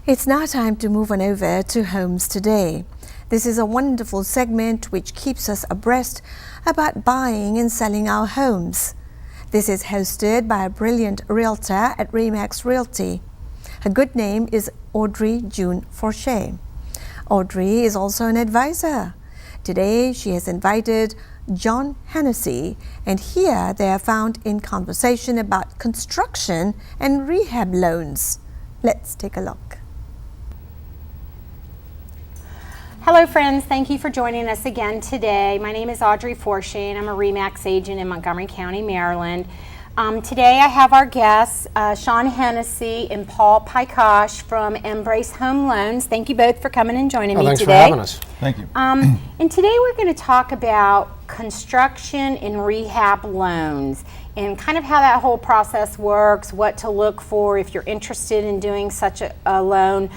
It's now time to move on over to Homes Today. This is a wonderful segment which keeps us abreast about buying and selling our homes. This is hosted by a brilliant realtor at Remax Realty. Her good name is Audrey June Forshey. Audrey is also an advisor. Today she has invited John Hennessy, and here they are found in conversation about construction and rehab loans. Let's take a look. Hello friends, thank you for joining us again today. My name is Audrey Forshey and I'm a Remax agent in Montgomery County, Maryland. Today I have our guests, Sean Hennessy and Paul Pykosh from Embrace Home Loans. Thank you both for coming and joining me thanks today. Thanks for having us. Thank you. And today we're going to talk about construction and rehab loans and kind of how that whole process works, what to look for if you're interested in doing such a loan.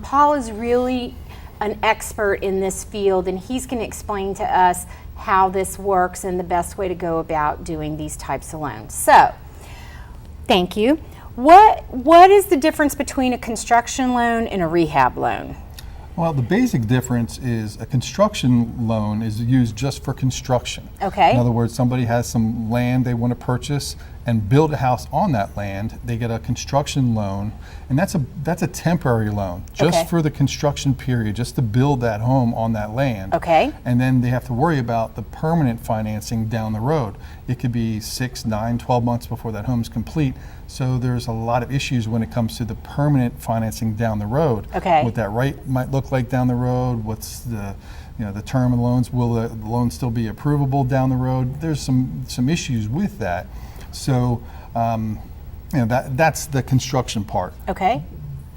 Paul is really an expert in this field, and he's going to explain to us how this works and the best way to go about doing these types of loans. So, thank you. What is the difference between a construction loan and a rehab loan? Well, the basic difference is a construction loan is used just for construction. Okay. In other words, somebody has some land they want to purchase and build a house on that land. They get a construction loan, and that's a temporary loan, just for the construction period, just to build that home on that land. Okay. And then they have to worry about the permanent financing down the road. It could be 6, 9, 12 months before that home's complete. So there's a lot of issues when it comes to the permanent financing down the road. Okay. What that rate might look like down the road, what's the the term of the loans, will the loan still be approvable down the road? There's some issues with that. So that's the construction part. Okay.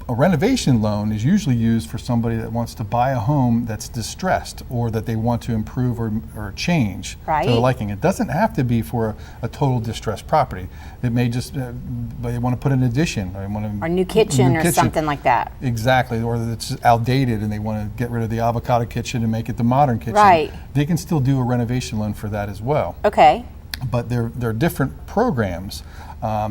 A renovation loan is usually used for somebody that wants to buy a home that's distressed or that they want to improve or change to their liking. It doesn't have to be for a total distressed property. It may just, they want to put an addition. Or a new kitchen or something like that. Exactly, or it's outdated and they want to get rid of the avocado kitchen and make it the modern kitchen. Right. They can still do a renovation loan for that as well. Okay. But they're different programs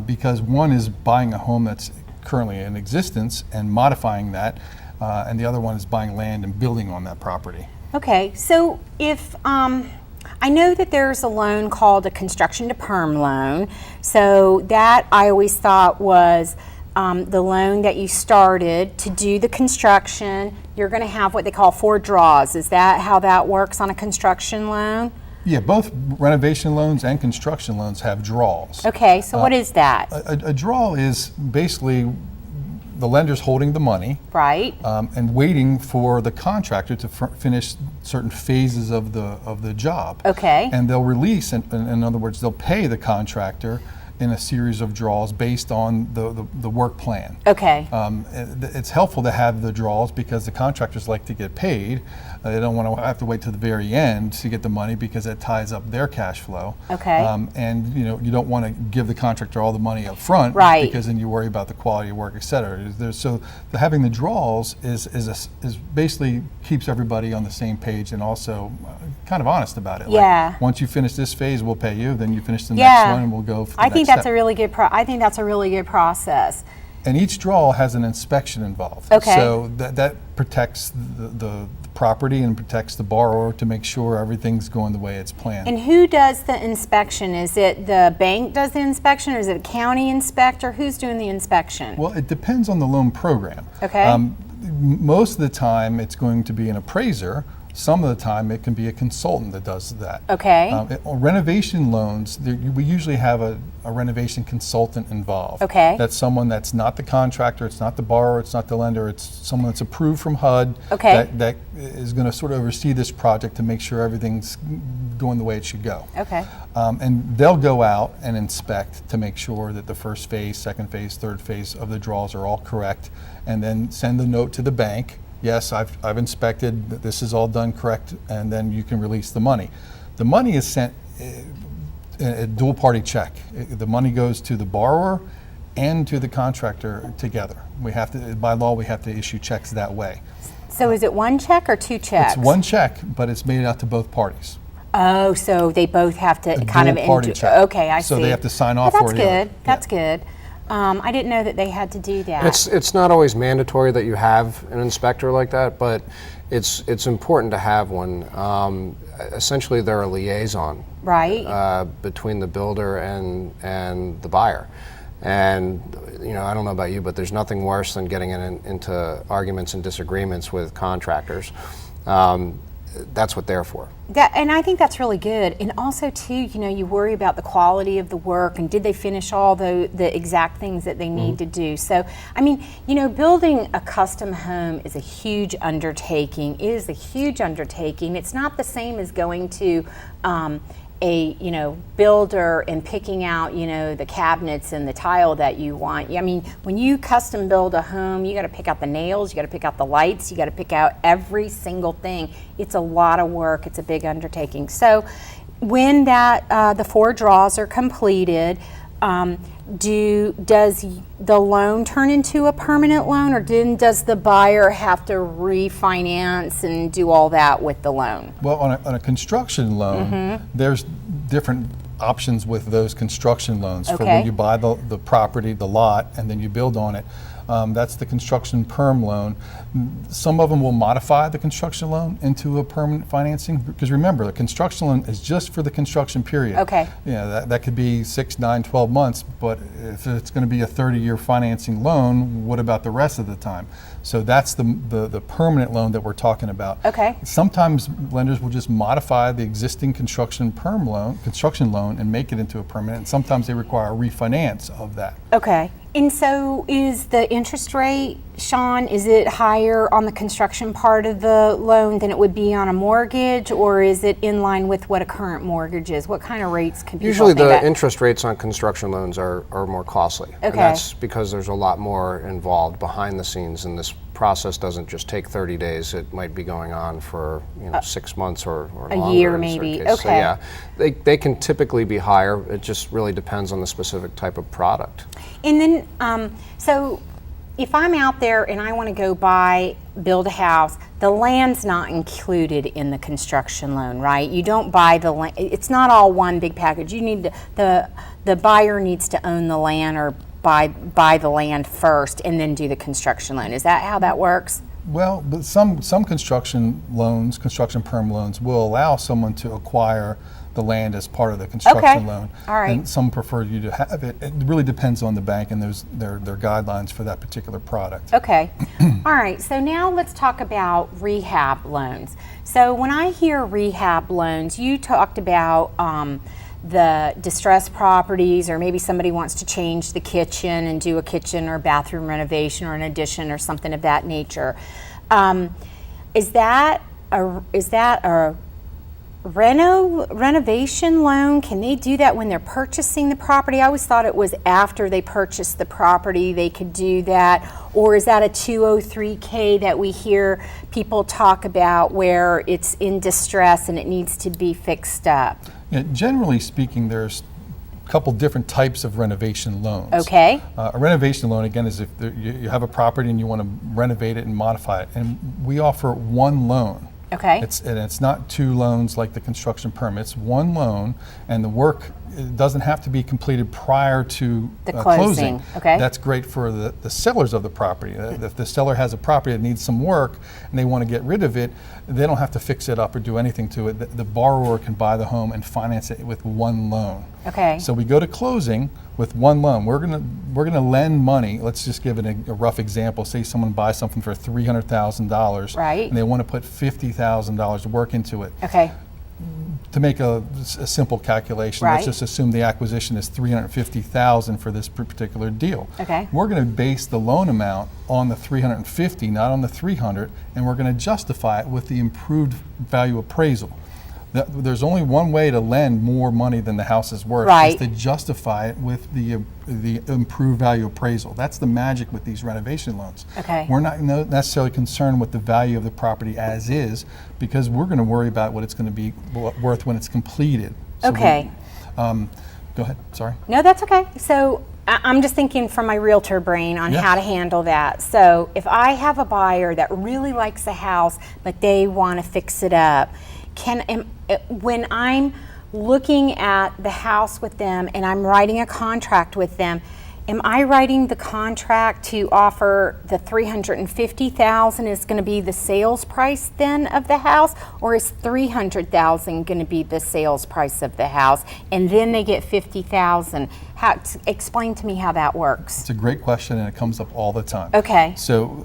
because one is buying a home that's currently in existence and modifying that, and the other one is buying land and building on that property. Okay, so if I know that there's a loan called a construction to perm loan, so that I always thought was the loan that you started to do the construction. You're going to have what they call 4 draws. Is that how that works on a construction loan? Yeah, both renovation loans and construction loans have draws. Okay, so what is that? A draw is basically the lender's holding the money, right, and waiting for the contractor to finish certain phases of the job. Okay. And they'll release, in other words, they'll pay the contractor in a series of draws based on the work plan. Okay. It's helpful to have the draws because the contractors like to get paid. They don't want to have to wait to the very end to get the money because that ties up their cash flow. Okay. And you don't want to give the contractor all the money up front, right, because then you worry about the quality of work, et cetera. So having the draws is basically keeps everybody on the same page and also kind of honest about it. Yeah. Like, once you finish this phase, we'll pay you. Then you finish the next one, and we'll go for the next that's step. I think that's a really good process. And each draw has an inspection involved. Okay. So that protects the property and protects the borrower to make sure everything's going the way it's planned. And who does the inspection? Is it the bank does the inspection, or is it a county inspector? Who's doing the inspection? Well, it depends on the loan program. Okay. Most of the time it's going to be an appraiser. Some of the time it can be a consultant that does that. Okay. Renovation loans, we usually have a renovation consultant involved. Okay. That's someone that's not the contractor, it's not the borrower, it's not the lender, it's someone that's approved from HUD. Okay. That is going to sort of oversee this project to make sure everything's going the way it should go. Okay. And they'll go out and inspect to make sure that the first phase, second phase, third phase of the draws are all correct, and then send a note to the bank. Yes, I've inspected that this is all done correct, and then you can release the money. The money is sent a dual party check. The money goes to the borrower and to the contractor together. We have to, by law, we have to issue checks that way. So is it one check or 2 checks? It's one check, but it's made out to both parties. Oh, so they both have to kind of party check. Okay, I see. So they have to sign off that's for it. Good. That's good. I didn't know that they had to do that. It's not always mandatory that you have an inspector like that, but it's important to have one. Essentially, they're a liaison, right, between the builder and the buyer. And I don't know about you, but there's nothing worse than getting into arguments and disagreements with contractors. That's what they're for. And I think that's really good. And also too, you worry about the quality of the work and did they finish all the exact things that they need to do. So, I mean, building a custom home is a huge undertaking. It is a huge undertaking. It's not the same as going to a builder and picking out the cabinets and the tile that you want. I mean, when you custom build a home, you got to pick out the nails, you got to pick out the lights, you got to pick out every single thing. It's a lot of work. It's a big undertaking. So when the 4 draws are completed, does the loan turn into a permanent loan, or does the buyer have to refinance and do all that with the loan? Well, on a construction loan, there's different options with those construction loans for when you buy the property, the lot, and then you build on it. That's the construction perm loan. Some of them will modify the construction loan into a permanent financing, because remember, the construction loan is just for the construction period. Okay. Yeah, that could be 6, 9, 12 months, but if it's going to be a 30-year financing loan, what about the rest of the time? So that's the permanent loan that we're talking about. Okay. Sometimes lenders will just modify the existing construction loan and make it into a permanent, and sometimes they require a refinance of that. Okay. And so is the interest rate, Sean, is it higher on the construction part of the loan than it would be on a mortgage, or is it in line with what a current mortgage is? What kind of rates can people Usually think the about? interest rates on construction loans are more costly. And Okay. that's because there's a lot more involved behind the scenes, and this process doesn't just take 30 days. It might be going on for 6 months or a longer year in certain maybe. cases. Okay. So yeah, they can typically be higher. It just really depends on the specific type of product. And then, so if I'm out there and I want to build a house, the land's not included in the construction loan, right? You don't buy the land. It's not all one big package. You need the buyer needs to own the land or buy the land first and then do the construction loan. Is that how that works? Well, but some construction perm loans will allow someone to acquire the land as part of the construction loan. All right. And some prefer you to have it. It really depends on the bank and their guidelines for that particular product. Okay. All right. So now let's talk about rehab loans. So when I hear rehab loans, you talked about the distressed properties, or maybe somebody wants to change the kitchen and do a kitchen or bathroom renovation or an addition or something of that nature. Is that a renovation loan? Can they do that when they're purchasing the property? I always thought it was after they purchase the property they could do that. Or is that a 203K that we hear people talk about where it's in distress and it needs to be fixed up? Yeah, generally speaking, there's a couple different types of renovation loans. Okay. A renovation loan, again, is if you have a property and you want to renovate it and modify it. And we offer one loan. Okay. It's not 2 loans like the construction permit. It's 1 loan, and the work doesn't have to be completed prior to The closing. Okay. That's great for the sellers of the property. If the seller has a property that needs some work and they want to get rid of it, they don't have to fix it up or do anything to it. The borrower can buy the home and finance it with 1 loan. Okay. So we go to closing with 1 loan. We're gonna lend money. Let's just give it a rough example. Say someone buys something for $300,000, Right. and they want to put $50,000 of work into it. Okay. To make a simple calculation, Right. let's just assume the acquisition is $350,000 for this particular deal. Okay. We're going to base the loan amount on the $350, not on the $300, and we're going to justify it with the improved value appraisal. There's only one way to lend more money than the house is worth, Right. is to justify it with the improved value appraisal. That's the magic with these renovation loans. Okay. We're not necessarily concerned with the value of the property as is, because we're going to worry about what it's going to be worth when it's completed. So Okay. Go ahead, sorry. No, that's okay. So I'm just thinking from my realtor brain on Yeah. how to handle that. So if I have a buyer that really likes a house, but they want to fix it up, when I'm looking at the house with them and I'm writing a contract with them, am I writing the contract to offer the $350,000 is going to be the sales price then of the house, or is $300,000 going to be the sales price of the house, and then they get $50,000? Explain to me how that works. It's a great question, and it comes up all the time. Okay. So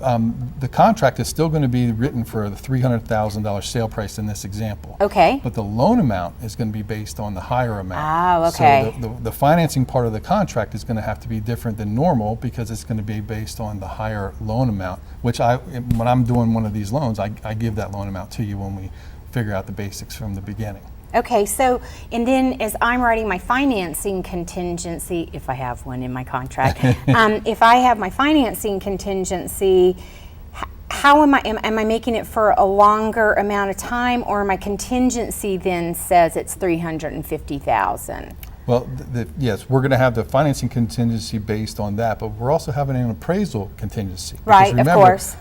the contract is still going to be written for the $300,000 sale price in this example. Okay. But the loan amount is going to be based on the higher amount. Ah, okay. So the financing part of the contract is going to have to be different than normal because it's going to be based on the higher loan amount, which when I'm doing one of these loans, I give that loan amount to you when we figure out the basics from the beginning. Okay, so, and then as I'm writing my financing contingency, if I have one in my contract, if I have my financing contingency, how am I making it for a longer amount of time, or my contingency then says it's $350,000? Well, yes, we're going to have the financing contingency based on that, but we're also having an appraisal contingency. Because Right, remember, of course.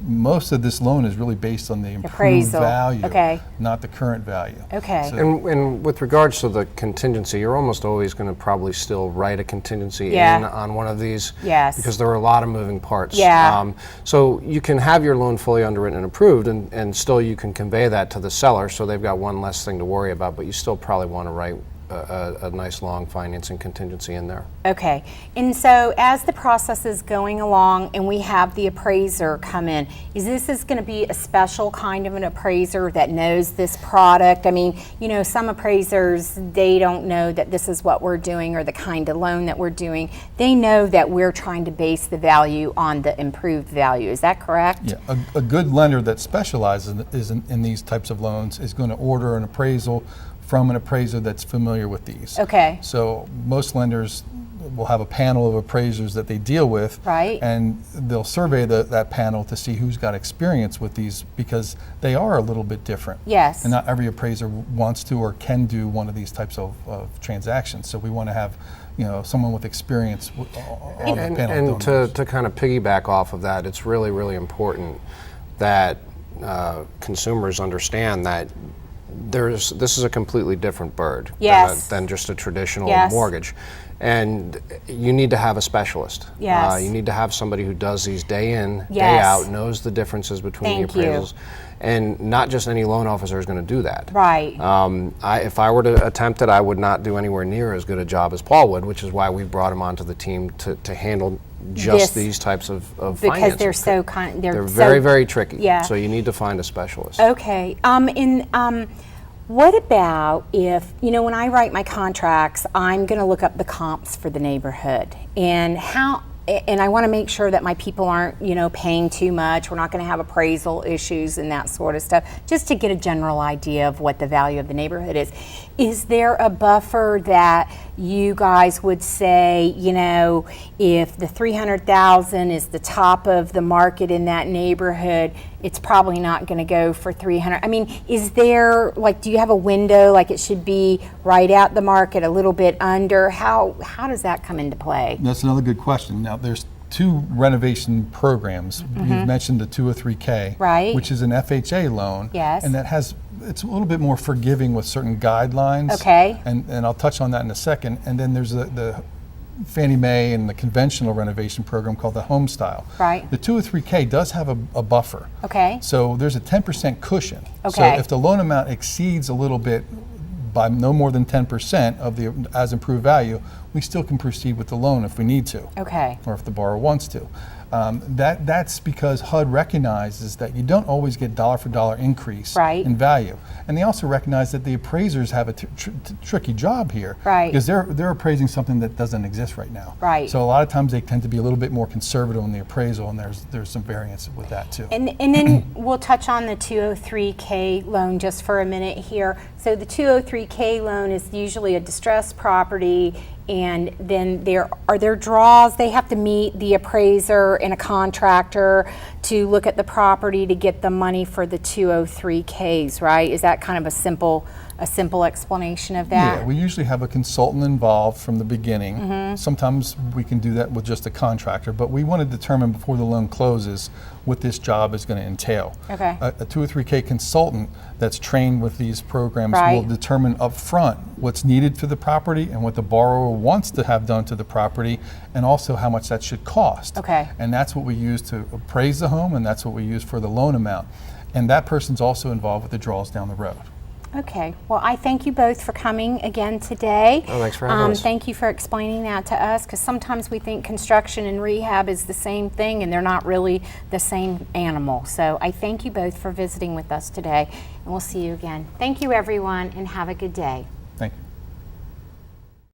Most of this loan is really based on the improved Appraisal, value, okay. not the current value. Okay. So- And with regards to the contingency, you're almost always going to probably still write a contingency Yeah. in on one of these. Yes. Because there are a lot of moving parts. Yeah. So you can have your loan fully underwritten and approved, and still you can convey that to the seller, so they've got one less thing to worry about, but you still probably want to write a nice long financing contingency in there. Okay, and so as the process is going along and we have the appraiser come in, is this going to be a special kind of an appraiser that knows this product? I mean, you know, some appraisers, they don't know that this is what we're doing or the kind of loan that we're doing. They know that we're trying to base the value on the improved value. Is that correct? Yeah, a good lender that specializes in these types of loans is going to order an appraisal from an appraiser that's familiar with these. Okay. So most lenders will have a panel of appraisers that they deal with, Right. and they'll survey that panel to see who's got experience with these, because they are a little bit different. Yes. And not every appraiser wants to or can do one of these types of transactions. So we want to have, you know, someone with experience on the panel. And doing those. to kind of piggyback off of that, it's really, really important that consumers understand that this is a completely different bird Yes. than just a traditional Yes. mortgage. And you need to have a specialist. Yes. You need to have somebody who does these day in, day Yes. out, knows the differences between Thank the you. appraisals. And not just any loan officer is going to do that. Right. If I were to attempt it, I would not do anywhere near as good a job as Paul would, which is why we've brought him onto the team to handle just This- these types of because financing. they're so They're very, very tricky. Yeah. So you need to find a specialist. Okay. What about if, you know, when I write my contracts, I'm going to look up the comps for the neighborhood and I want to make sure that my people aren't, you know, paying too much. We're not going to have appraisal issues and that sort of stuff, just to get a general idea of what the value of the neighborhood is. Is there a buffer that you guys would say, you know, if the 300,000 is the top of the market in that neighborhood, it's probably not going to go for 300? I mean, is there, like, do you have a window, like it should be right at the market, a little bit under? How does that come into play? That's another good question. Now, there's two renovation programs. You've mentioned the 203K, Right. which is an FHA loan. Yes. And it's a little bit more forgiving with certain guidelines. Okay. And I'll touch on that in a second. And then there's the Fannie Mae and the conventional renovation program called the Home Style. Right. The 203K does have a buffer. Okay. So there's a 10% cushion. So Okay. if the loan amount exceeds a little bit by no more than 10% of the as improved value, we still can proceed with the loan if we need to. Okay. Or if the borrower wants to. That's because HUD recognizes that you don't always get dollar for dollar increase Right. in value. And they also recognize that the appraisers have a tricky job here. Right. Because they're appraising something that doesn't exist right now. Right. So a lot of times they tend to be a little bit more conservative on the appraisal, and there's some variance with that too. And then we'll touch on the 203K loan just for a minute here. So the 203K loan is usually a distressed property, and then are there draws? They have to meet the appraiser and a contractor to look at the property to get the money for the 203Ks, right? Is that kind of a simple a simple explanation of that? Yeah, we usually have a consultant involved from the beginning. Sometimes we can do that with just a contractor, but we want to determine before the loan closes what this job is going to entail. Okay. A 2 or 3K consultant that's trained with these programs will Right. determine up front what's needed for the property and what the borrower wants to have done to the property, and also how much that should cost. Okay. And that's what we use to appraise the home, and that's what we use for the loan amount. And that person's also involved with the draws down the road. Okay, well, I thank you both for coming again today. Oh, thanks for having us. Thank you for explaining that to us, because sometimes we think construction and rehab is the same thing, and they're not really the same animal. So I thank you both for visiting with us today, and we'll see you again. Thank you, everyone, and have a good day.